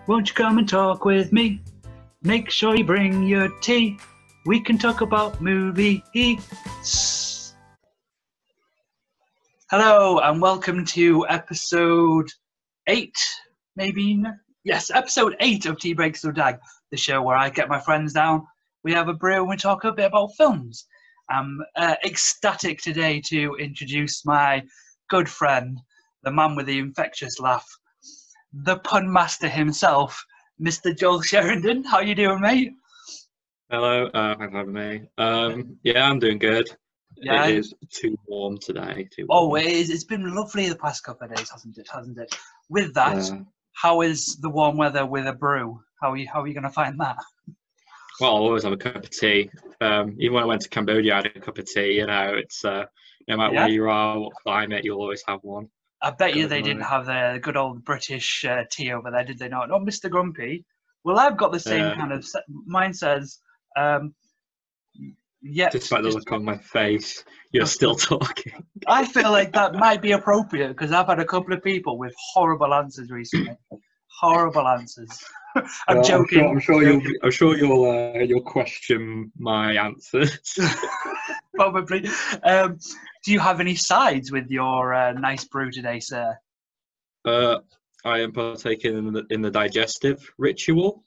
Won't you come and talk with me? Make sure you bring your tea. We can talk about movies. Hello and welcome to episode 8, maybe? Yes, episode 8 of Tea Breaks with Dagg, the show where I get my friends down, we have a brew and we talk a bit about films. I'm ecstatic today to introduce my good friend, the man with the infectious laugh, the pun master himself, Mr. Joel Sherrington. How you doing, mate? Hello, thanks for having me. Yeah, I'm doing good. Yeah. It is too warm today. Oh, it is. It's been lovely the past couple of days, hasn't it? With that, how is the warm weather with a brew? How are you going to find that? Well, I'll always have a cup of tea. Even when I went to Cambodia, I had a cup of tea. You know, it's no matter where you are, what climate, you'll always have one. I bet you they didn't have the good old British tea over there, did they not? Oh, Mr. Grumpy. Well, I've got the same kind of... Mine says... yeah. Despite the look on my face, you're still talking. I feel like that might be appropriate because I've had a couple of people with horrible answers recently. Horrible answers. I'm joking. I'm sure you'll question my answers. Probably. Do you have any sides with your nice brew today, sir? I am partaking in the digestive ritual.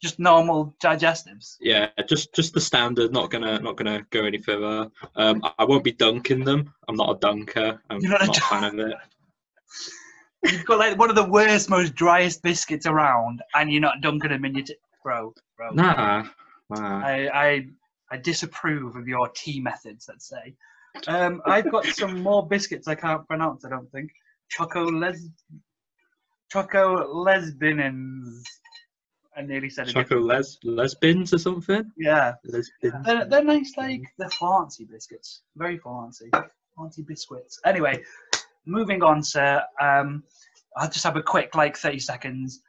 Just normal digestives. Yeah, just the standard. Not gonna go any further. I won't be dunking them. I'm not a dunker. You're not a fan of it. You've got like one of the worst, most driest biscuits around, and you're not dunking them in your bro. Nah. I disapprove of your tea methods. Let's say. I've got some more biscuits I can't pronounce. I don't think. Choco lesbians. I nearly said it. Choco lesbians or something? Yeah. Lesbians. They're nice, like, they're fancy biscuits. Very fancy. Fancy biscuits. Anyway, moving on, sir. I'll just have a quick, 30 seconds.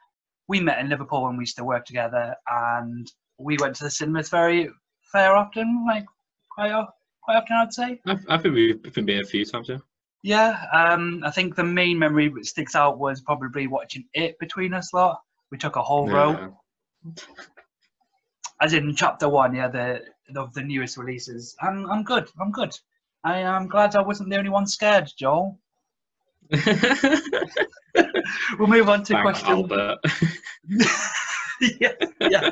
We met in Liverpool when we used to work together, and we went to the cinemas fair often, quite often, I'd say. I think we've been a few times, yeah. Yeah, I think the main memory that sticks out was probably watching it between us lot. We took a whole row. As in chapter 1, yeah, of the newest releases. I'm good. I am glad I wasn't the only one scared, Joel. We'll move on to question. Albert. yeah.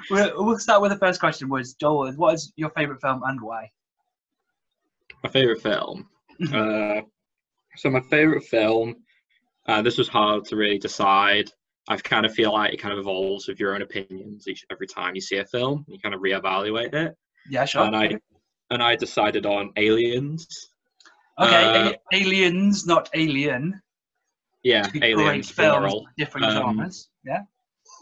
We'll start with the first question. Was Joel, what is your favourite film and why? My favourite film. So my favourite film. This was hard to really decide. I kind of feel like it kind of evolves with your own opinions every time you see a film. You kind of reevaluate it. Yeah, sure. And I decided on Aliens. Okay, Aliens, not Alien. Yeah, Aliens. Great films, different genres. Yeah.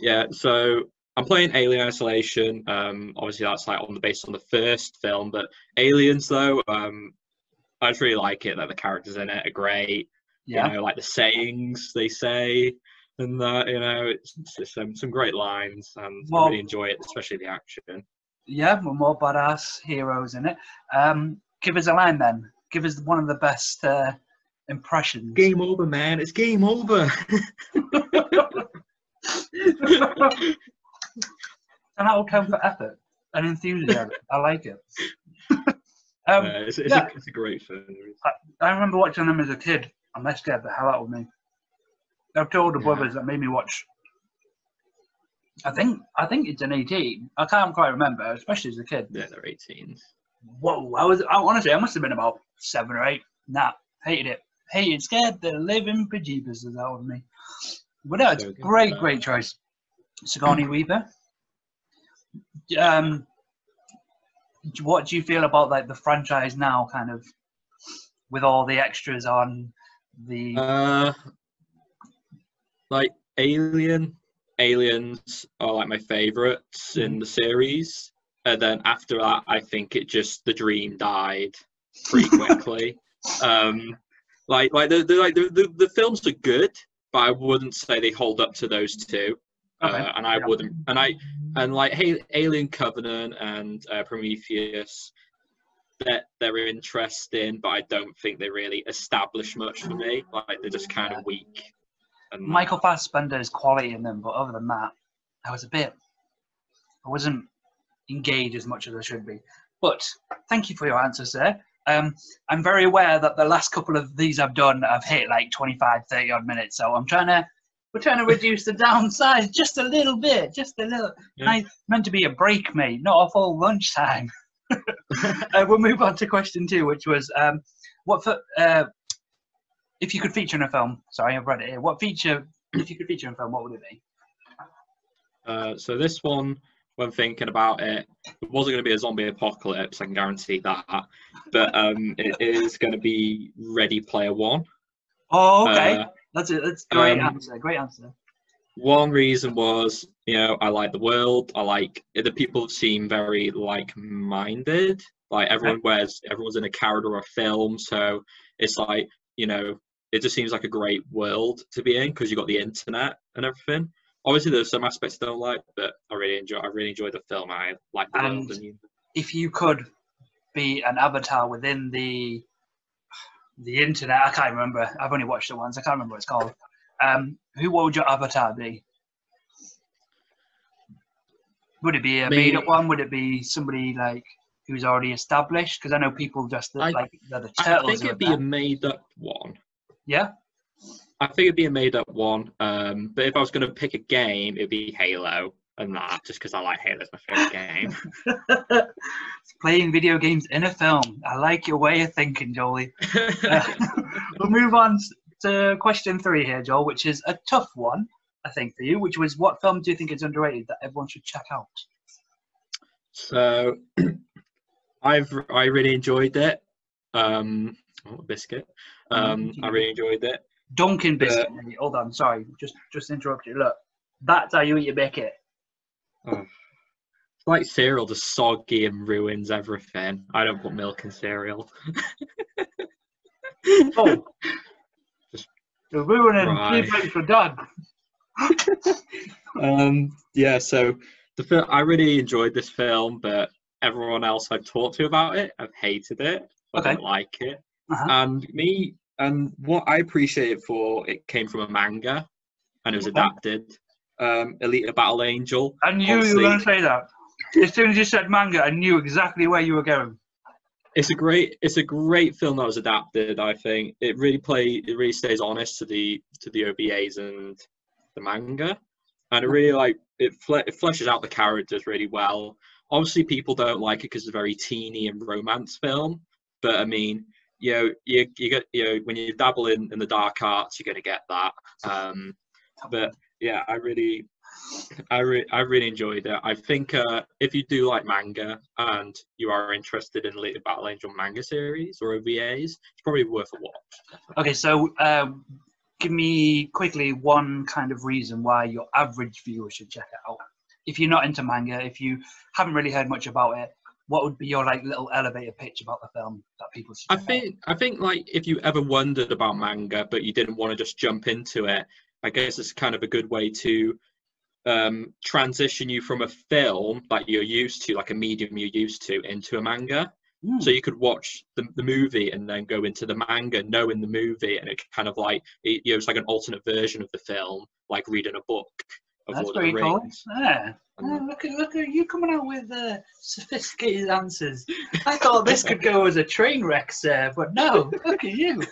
Yeah. So I'm playing Alien Isolation. Obviously that's based on the first film, but Aliens though, I just really like it. That the characters in it are great. Yeah. You know, like the sayings they say. And it's some great lines, and I really enjoy it, especially the action. Yeah, we're more badass heroes in it. Give us a line then. Give us one of the best impressions. Game over, man. It's game over. An outcome for effort and enthusiasm. I like it. It's a great film. I remember watching them as a kid, and they scared the hell out of me. I've told the brothers that made me watch. I think it's an 18. I can't quite remember, especially as a kid. Yeah, they're 18s. Whoa! Honestly, I must have been about 7 or 8. Nah, hated it. Scared the living bejeebers out of me. But no, it's great choice. Sigourney Weaver. What do you feel about the franchise now, kind of, with all the extras on the? Aliens are my favourites in the series, and then after that, I think the dream died pretty quickly. The films are good, but I wouldn't say they hold up to those two. Alien Covenant and Prometheus, they're interesting, but I don't think they really establish much for me. They're just kind of weak. And Michael Fassbender's quality in them, but other than that, I wasn't engaged as much as I should be. But thank you for your answer, sir. I'm very aware that the last couple of these I've done, I've hit like 25, 30 odd minutes. So we're trying to reduce the downside just a little bit, just a little. Yeah. It's meant to be a break, mate, not a full lunchtime. We'll move on to question 2, which was if you could feature in a film. Sorry, I've read it here. If you could feature in a film, what would it be? So this one, when thinking about it, it wasn't going to be a zombie apocalypse, I can guarantee that. But it is going to be Ready Player One. Oh, okay. That's a great answer. Great answer. One reason was, I like the world. I like the people seem very like-minded. Like everyone's in a character or a film, so it's like, it just seems like a great world to be in because you've got the internet and everything. Obviously, there's some aspects I don't like, but I really enjoyed the film. I like the world. And if you could be an avatar within the internet, I can't remember. I've only watched it once. I can't remember what it's called. What would your avatar be? Would it be a made-up one? Would it be somebody like who's already established? Because I know people just like the turtles. I think it'd be a made-up one. Yeah. I think it'd be a made-up one. But if I was going to pick a game, it'd be Halo, and that just because I like Halo. It's my favorite game. Playing video games in a film. I like your way of thinking, Jolie. We'll move on to question 3 here, Joel, which is a tough one, I think, for you, which was, what film do you think is underrated that everyone should check out? So, I really enjoyed it. Biscuit. I really enjoyed it. Dunkin' biscuit. Hold on, sorry, just interrupt you. Look, that's how you eat your biscuit. It's like cereal, just soggy and ruins everything. I don't put milk in cereal. Oh, you're ruining tea breaks for Dagg. Yeah, so I really enjoyed this film, but everyone else I've talked to about it, I've hated it. I don't like it. And what I appreciate it for, it came from a manga, and it was adapted. Elite Battle Angel. I knew you were going to say that. As soon as you said manga, I knew exactly where you were going. It's a great film that was adapted. I think it really stays honest to the OVAs and the manga, and it really it fleshes out the characters really well. Obviously, people don't like it because it's a very teeny and romance film, but I mean, you get when you dabble in the dark arts, you're going to get that. But yeah, I really enjoyed it. I think if you do like manga and you are interested in Elite Battle Angel manga series or OVAs, it's probably worth a watch. Okay, so give me quickly one kind of reason why your average viewer should check it out. If you're not into manga, if you haven't really heard much about it, what would be your little elevator pitch about the film that people should check out? I think if you ever wondered about manga but you didn't want to just jump into it, I guess it's kind of a good way to transition you from a film that you're used to, like a medium you're used to, into a manga. So you could watch the movie and then go into the manga knowing the movie, and it kind of it's like an alternate version of the film, like reading a book of That's Lord of very the cool. Rings. Yeah. Look at you coming out with sophisticated answers. I thought this could go as a train wreck, sir, but no, look at you.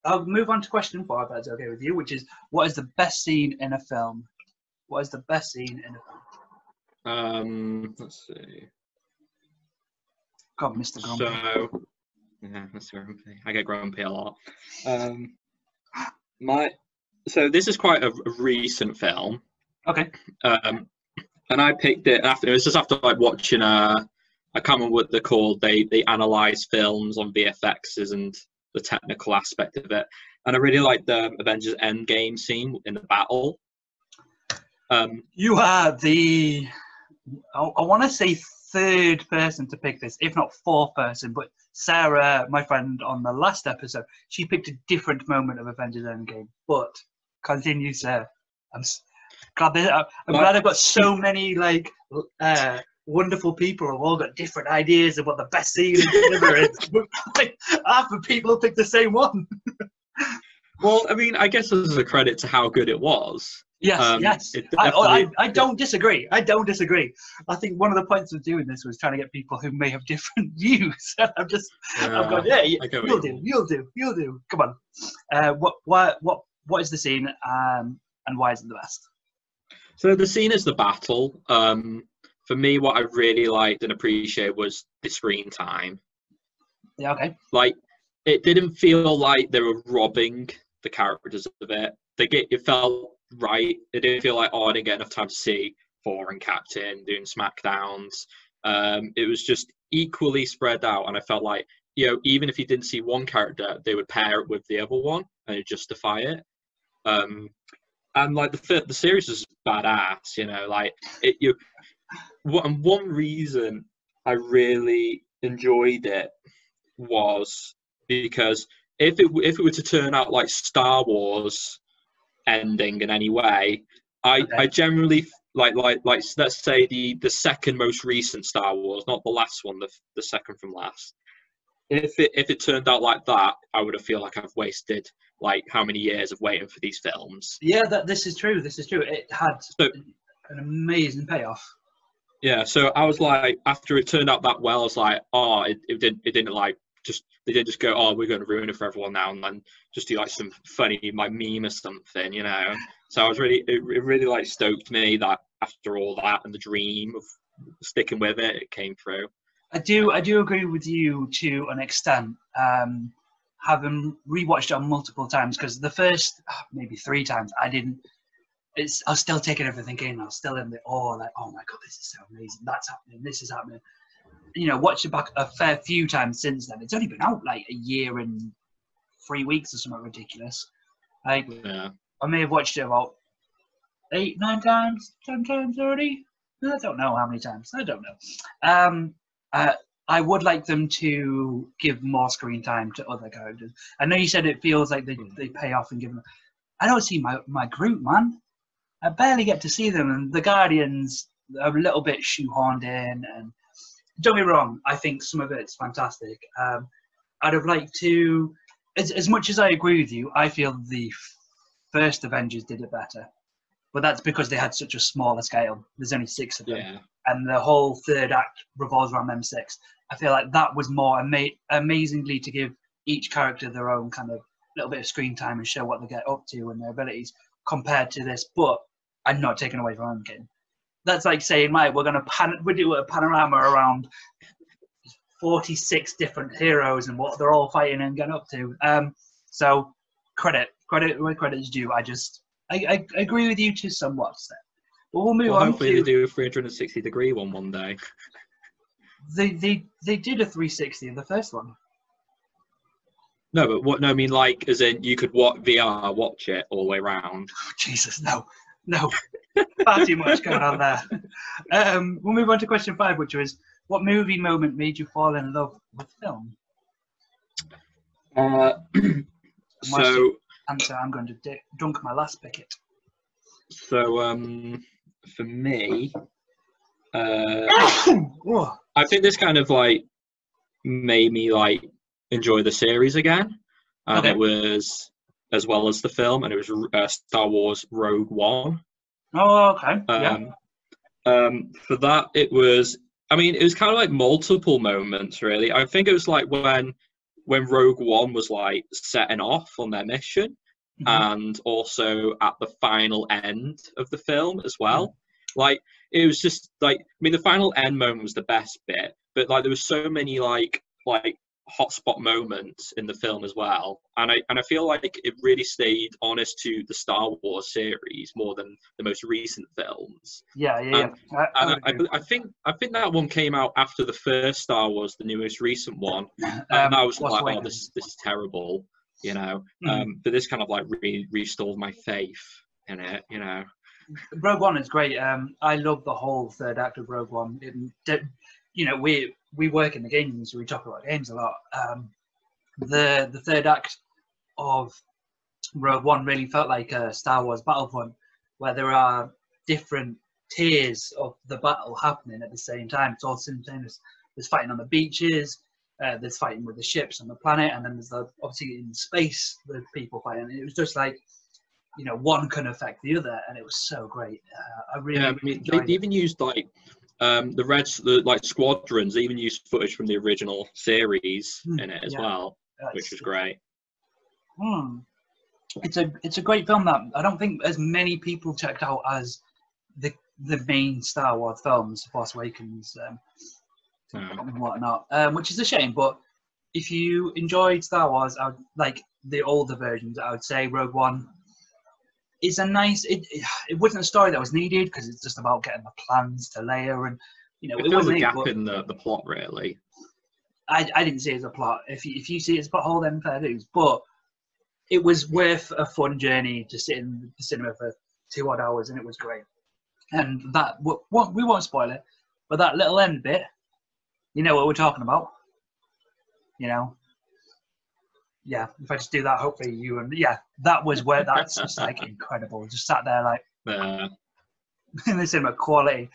I'll move on to question 4, if that's okay with you, which is, what is the best scene in a film? What is the best scene in a film? Let's see. God, Mr. Grumpy. Yeah, Mr. Grumpy. I get grumpy a lot. So this is quite a recent film. Okay. And I picked it after. It was just after watching I can't remember what they're called. They analyze films on VFXs and the technical aspect of it, and I really like the Avengers Endgame scene in the battle. You are the, I want to say, 3rd person to pick this, if not 4th person, but Sarah, my friend on the last episode, she picked a different moment of Avengers Endgame. But continue, Sarah. I'm glad I've got so many wonderful people who've all got different ideas of what the best scene in cinema is. Half the people pick the same one. Well, I mean, I guess as a credit to how good it was. Yes, yes. It definitely, I don't disagree. I don't disagree. I think one of the points of doing this was trying to get people who may have different views. I'm going, yeah, I get what you'll you do, mean. you'll do. Come on. What is the scene, and why is it the best? So the scene is the battle. For me, what I really liked and appreciated was the screen time. Yeah, okay. Like, it didn't feel like they were robbing the characters of it. It felt right. It didn't feel like, oh, I didn't get enough time to see Thor and Captain doing SmackDowns. It was just equally spread out, and I felt like, even if you didn't see one character, they would pair it with the other one and it'd justify it. And like the series is badass, like one reason I really enjoyed it was because if it were to turn out like Star Wars ending in any way, I generally like let's say the second most recent Star Wars, not the last one, the second from last. If it turned out like that, I would have feel like I've wasted like how many years of waiting for these films. Yeah, this is true. This is true. It had an amazing payoff. Yeah, so I was like, after it turned out that well, I was like, oh, it didn't like they didn't just go, oh, we're going to ruin it for everyone now, and then just do like some funny like meme or something, So I was it really like stoked me that after all that and the dream of sticking with it, it came through. I do agree with you to an extent. Having rewatched it on multiple times, because the first maybe 3 times I was still taking everything in. I was still in the like, oh my god, this is so amazing. That's happening. This is happening. Watched it back a fair few times since then. It's only been out like a year and 3 weeks or something ridiculous. Like, yeah. I may have watched it about 8, 9 times, 10 times already. I don't know how many times. I don't know. I would like them to give more screen time to other characters. I know you said it feels like they pay off and give them. I don't see my group, man. I barely get to see them, and the Guardians are a little bit shoehorned in. And don't get me wrong, I think some of it's fantastic. I'd have liked to, as much as I agree with you, I feel the first Avengers did it better. But that's because they had such a smaller scale. There's only 6 of them. Yeah. And the whole third act revolves around them 6. I feel like that was more amazingly to give each character their own kind of little bit of screen time and show what they get up to and their abilities compared to this. But I'm not taking away from Anakin. That's like saying, right, we'll do a panorama around 46 different heroes and what they're all fighting and getting up to. So credit where credit is due. I agree with you to somewhat. But we'll move on. Hopefully they do a 360-degree one day. They did a 360 in the first one. No, but I mean, like, as in you could watch it all the way around. Oh, Jesus, no. Far too much going on there. We'll move on to question 5, which was, what movie moment made you fall in love with film? So answer, I'm going to dunk my last picket. So for me, I think this kind of like made me like enjoy the series again, and it was as well as the film, and it was Star Wars Rogue One. Oh, okay. For that, it was kind of like multiple moments, really. I think it was like when Rogue One was like setting off on their mission, and also at the final end of the film as well. Like, it was just like, the final end moment was the best bit, but like there was so many like hotspot moments in the film as well, and I feel like it really stayed honest to the Star Wars series more than the most recent films. Yeah. I think that one came out after the first Star Wars, the newest recent one, and I was like, oh, this is terrible, but this kind of like restored my faith in it, Rogue One is great. I love the whole third act of Rogue One. We work in the games industry, we talk about games a lot. The third act of Rogue One really felt like a Star Wars Battlefront, where there are different tiers of the battle happening at the same time. It's all simultaneous. There's fighting on the beaches, there's fighting with the ships on the planet, and then there's obviously in space the people fighting. And it was just like, one can affect the other, and it was so great. I really, they even used like the squadrons. They even used footage from the original series in it as well, which was great. It's a great film that I don't think as many people checked out as the main Star Wars films, Force Awakens and whatnot, which is a shame. But if you enjoyed Star Wars, I would like the older versions. I would say Rogue One is a nice. It wasn't a story that was needed because it's just about getting the plans to Leia, and it fills a gap in the plot, really. I didn't see it as a plot. If you see it as a plot hole, then fair dues. But it was worth a fun journey to sit in the cinema for 2 odd hours, and it was great. And that we won't spoil it, but that little end bit, you know what we're talking about. Yeah. If I just do that, hopefully that was where that's just like incredible. Just sat there like in the cinema quality.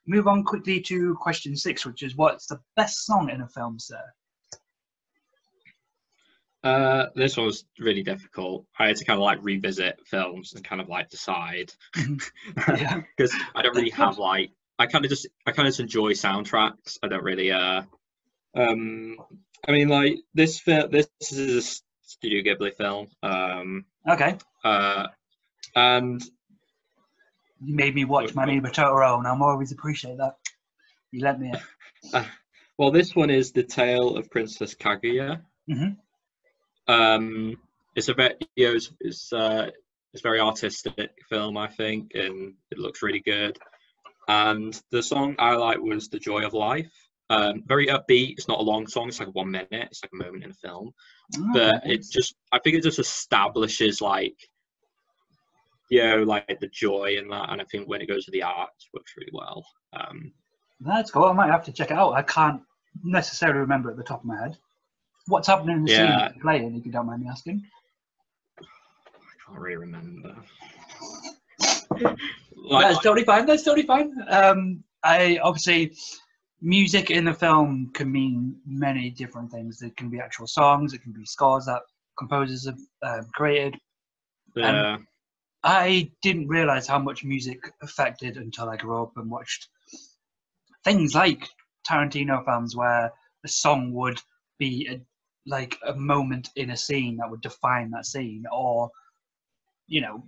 Move on quickly to question 6, which is what's the best song in a film, sir? This one was really difficult. I had to kind of like revisit films and kind of like decide because I don't really have like I kind of just enjoy soundtracks. I don't really I mean like this is a Studio Ghibli film. Okay. And you made me watch My Neighbor Totoro, and I'm always appreciate that. You let me in. Well, this one is The Tale of Princess Kaguya. It's a very it's a very artistic film, I think, and it looks really good. And the song I like was The Joy of Life. Very upbeat. It's not a long song. It's like 1 minute. It's like a moment in a film. But I think it just establishes like the joy in that. And I think when it goes to the art, it works really well. That's cool. I might have to check it out. I can't necessarily remember at the top of my head. What's happening in the scene that you're playing, if you don't mind me asking? I can't really remember. That's totally fine. I obviously, music in the film can mean many different things. It can be actual songs, it can be scores that composers have created. And I didn't realize how much music affected until I grew up and watched things like Tarantino films where a song would be a moment in a scene that would define that scene, or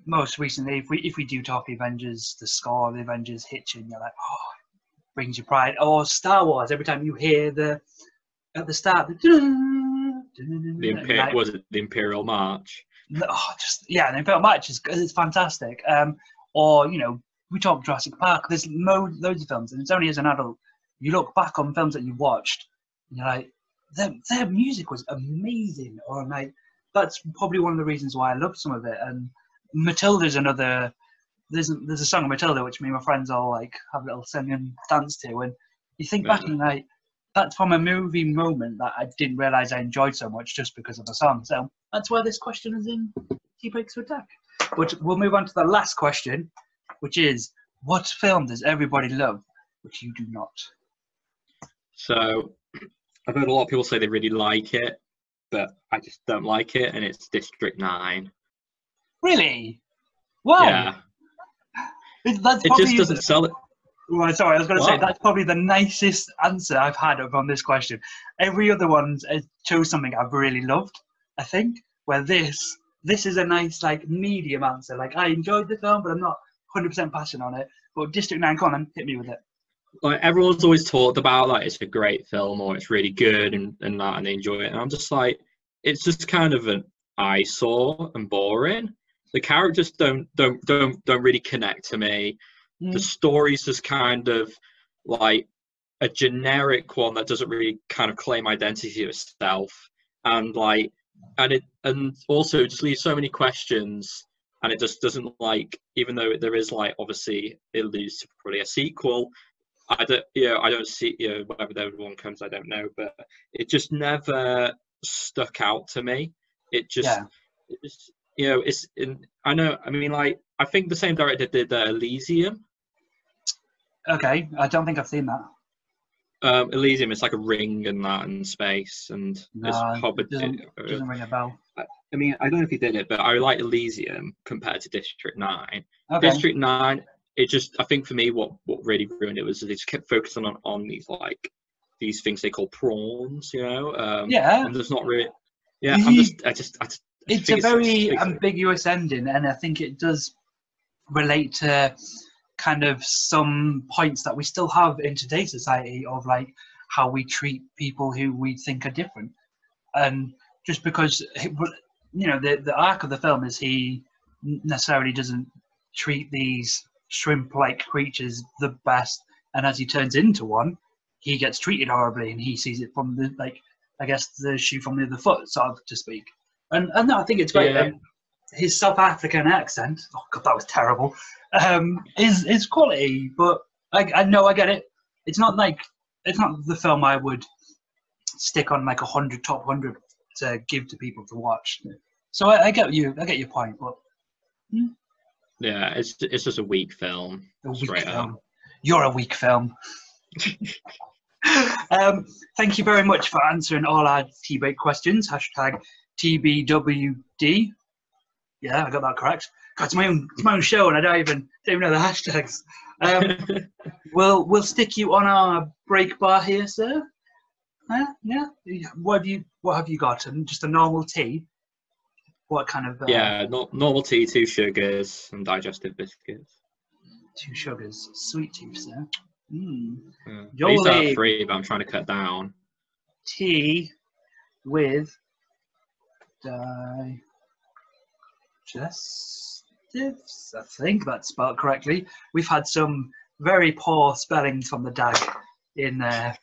most recently, if we do talk Avengers, the score of the Avengers hits you and you're like, oh, it brings you pride. Or Star Wars, every time you hear at the start was it the Imperial March? The Imperial March is fantastic. Or we talk Jurassic Park. There's loads of films, and it's only as an adult you look back on films that you watched and you're like, their music was amazing, or like that's probably one of the reasons why I loved some of it. And Matilda's another. There's a song of Matilda which me and my friends all like have a little sing and dance to, and you think back and like that's from a movie moment that I didn't realize I enjoyed so much just because of the song. So that's where this question is in Tea Breaks with Dagg. But we'll move on to the last question, which is what film does everybody love which you do not? So I've heard a lot of people say they really like it, but I just don't like it, and it's District 9. Really? Why? Yeah. It just doesn't sell it. Well, sorry, I was going to say that's probably the nicest answer I've had on this question. Every other one chose something I've really loved, I think, where this is a nice like medium answer. Like I enjoyed the film, but I'm not 100% passionate on it. But District 9, come on, hit me with it. Like everyone's always talked about like it's a great film or it's really good and that, and they enjoy it, and I'm just like, it's just kind of an eyesore and boring. The characters don't really connect to me. The story's just kind of like a generic one that doesn't really kind of claim identity itself, and also just leaves so many questions, and it just doesn't like, even though there is like obviously it leads to probably a sequel. I don't see whether the one comes, I don't know, but it just never stuck out to me. I know. I mean, like I think the same director did Elysium. Okay, I don't think I've seen that. Elysium, it's like a ring and that in space, and it's No, Hobbit. doesn't ring a bell. I mean, I don't know if he did it, but I like Elysium compared to District 9. Okay. District 9, it just, I think for me, what really ruined it was they just kept focusing on these, like, these things they call prawns, you know? Yeah. And there's not really, yeah, It's a very ambiguous ending, and I think it does relate to kind of some points that we still have in today's society of, like, how we treat people who we think are different. And just because, you know, the arc of the film is he necessarily doesn't treat these shrimp-like creatures the best, and as he turns into one, he gets treated horribly, and he sees it from the, like, I guess the shoe from the other foot, sort of, to speak. And no, I think it's great. Yeah. His South African accent, oh god, that was terrible, is quality, but I know, I get it. It's not the film I would stick on like top 100 to give to people to watch. So I get your point, but yeah, it's just a weak film. a weak film. You're a weak film. Thank you very much for answering all our tea break questions. #TBWD. Yeah, I got that correct. God, it's my own show, and I don't even know the hashtags. We'll stick you on our break bar here, sir. Yeah. What have you got? Just a normal tea? What kind of? Yeah, normal tea, 2 sugars, and digestive biscuits. 2 sugars, sweet tea, sir. I used to have 3, but I'm trying to cut down. Tea with digestives. I think that's spelled correctly. We've had some very poor spellings from the Dagg in there.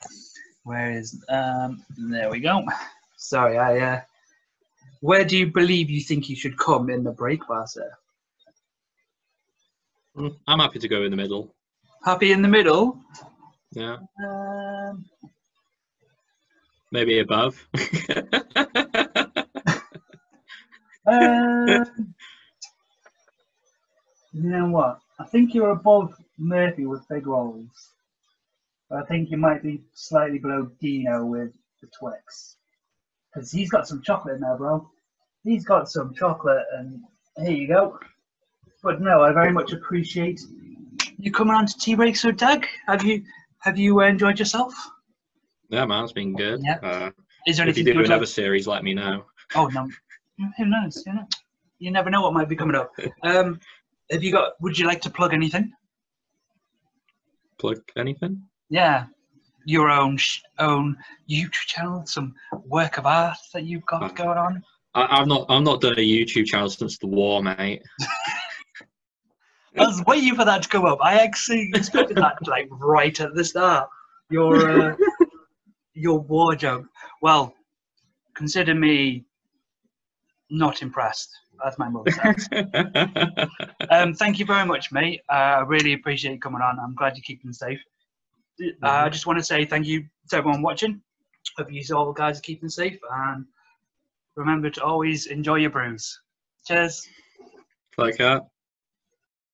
Where is there we go. Sorry, where do you believe you think you should come in the break bar, sir? I'm happy to go in the middle. Happy in the middle? Yeah. Maybe above. You know what? I think you're above Murphy with big rolls. I think you might be slightly below Dino with the Twix. Because he's got some chocolate in there, bro. He's got some chocolate, and here you go. But no, I very much appreciate you coming on to Tea Breaks with Dagg. Have you enjoyed yourself? Yeah, man, it's been good. Yeah. Is there anything if you do another series, let me know. Oh, no. Who knows? You never know what might be coming up. Would you like to plug anything? Plug anything? Yeah. Your own YouTube channel, some work of art that you've got going on? I've not done a YouTube channel since the war, mate. I was waiting for that to come up. I actually expected that like right at the start. Your war joke. Well, consider me not impressed. That's my mother says. Thank you very much, mate. I really appreciate you coming on. I'm glad you're keeping safe. I just want to say thank you to everyone watching. Hope you all guys are keeping safe, and remember to always enjoy your brews. Cheers. Like that.